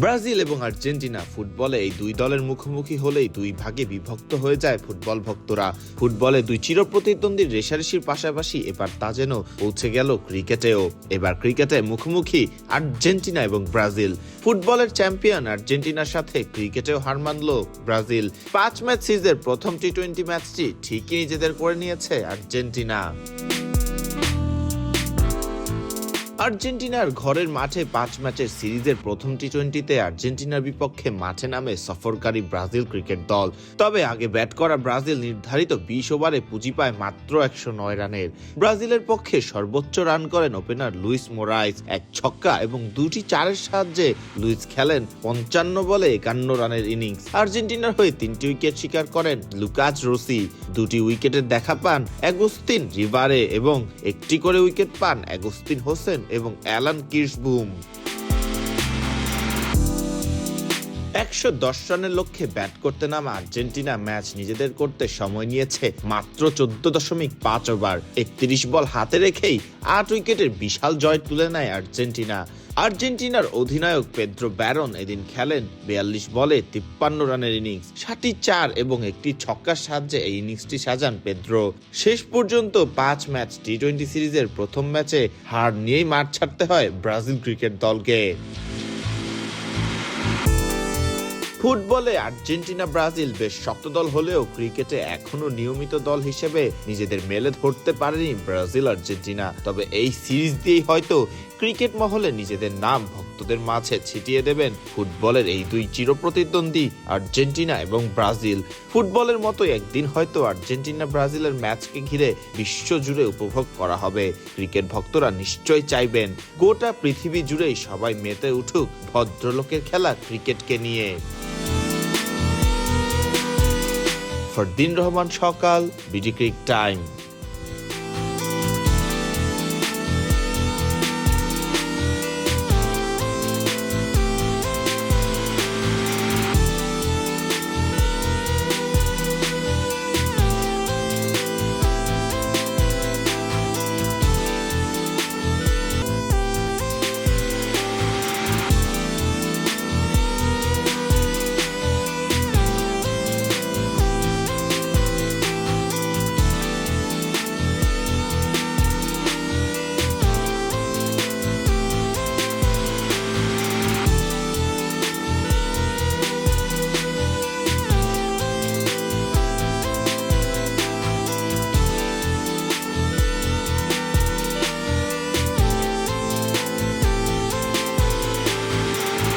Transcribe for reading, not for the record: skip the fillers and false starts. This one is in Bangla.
ব্রাজিল এবং আর্জেন্টিনা ফুটবলে এই দুই দলের মুখোমুখি হলেই দুই ভাগে বিভক্ত হয়ে যায় ফুটবল ভক্তরা। ফুটবলে দুই চিরপ্রতিদ্বন্দ্বীর রেষারেষির পাশাপাশি এবার তা যেন পৌঁছে গেল ক্রিকেটেও। এবার ক্রিকেটে মুখোমুখি আর্জেন্টিনা এবং ব্রাজিল। ফুটবলের চ্যাম্পিয়ন আর্জেন্টিনার সাথে ক্রিকেটেও হার মানল ব্রাজিল। 5 ম্যাচ সিরিজের প্রথম টি-20 ম্যাচটি ঠিকই নিজেদের করে নিয়েছে আর্জেন্টিনা। আর্জেন্টিনার ঘরের মাঠে 5 ম্যাচের সিরিজের প্রথম টি-20তে আর্জেন্টিনার বিপক্ষে মাঠে নামে সফরকারী ব্রাজিল ক্রিকেট দল। তবে আগে ব্যাট করা ব্রাজিল নির্ধারিত 20 ওভারে পুঁজি পায় মাত্র 109 রানের। ব্রাজিলের পক্ষে সর্বোচ্চ রান করেন ওপেনার লুইস মোরাইস, 1 ছক্কা এবং 2টি চারের সাহায্যে লুইস খেলেন 55 বলে 51 রানের ইনিংস। আর্জেন্টিনার হয়ে 3টি উইকেট শিকার করেন লুকাস রোসি, 2টি উইকেটের দেখা পান অ্যাগোস্তিন রিভারে এবং 1টি করে উইকেট পান অ্যাগোস্তিন হোসেন এবং অ্যালান কির্শবুম। 110 রানের লক্ষ্যে ব্যাট করতে নামা আর্জেন্টিনা ম্যাচ নিজেদের করতে সময় নিয়েছে মাত্র 14.5 ওভার। 31 বল হাতে রেখেই 8 উইকেটের বিশাল জয় তুলে নেয় আর্জেন্টিনা। আর্জেন্টিনার অধিনায়ক পেদ্রো ব্যারন এদিন খেলেন 42 বলে 53 রানের ইনিংস, 7টি চার এবং 1টি ছক্কার সাহায্যে এই ইনিংসটি সাজান পেদ্রো। শেষ পর্যন্ত 5 ম্যাচ টি-20 সিরিজের প্রথম ম্যাচে হার নিয়েই মাঠ ছাড়তে হয় ব্রাজিল ক্রিকেট দলকে। ফুটবলে আর্জেন্টিনা ব্রাজিল বেশ শক্ত দল হলেও ক্রিকেটে এখনো নিয়মিত দল হিসেবে নিজেদের মেলে ধরতে পারেনি ব্রাজিল আর্জেন্টিনা। তবে এই সিরিজ দিয়েই হয়তো ক্রিকেট মহলে নিজেদের নাম ভক্তদের মাঝে ছিটিয়ে দেবেন ফুটবলের এই দুই চিরপ্রতিদ্বন্দ্বী আর্জেন্টিনা এবং ব্রাজিল। ফুটবলের মতো একদিন হয়তো আর্জেন্টিনা ব্রাজিলের ম্যাচকে ঘিরে বিশ্বজুড়ে উপভোগ করা হবে। ক্রিকেট ভক্তরা নিশ্চয়ই চাইবেন গোটা পৃথিবী জুড়েই সবাই মেতে উঠুক ভদ্রলোকের খেলা ক্রিকেটকে নিয়ে। ফরদিন রহমান সকাল, বিডি ক্রিক টাইম।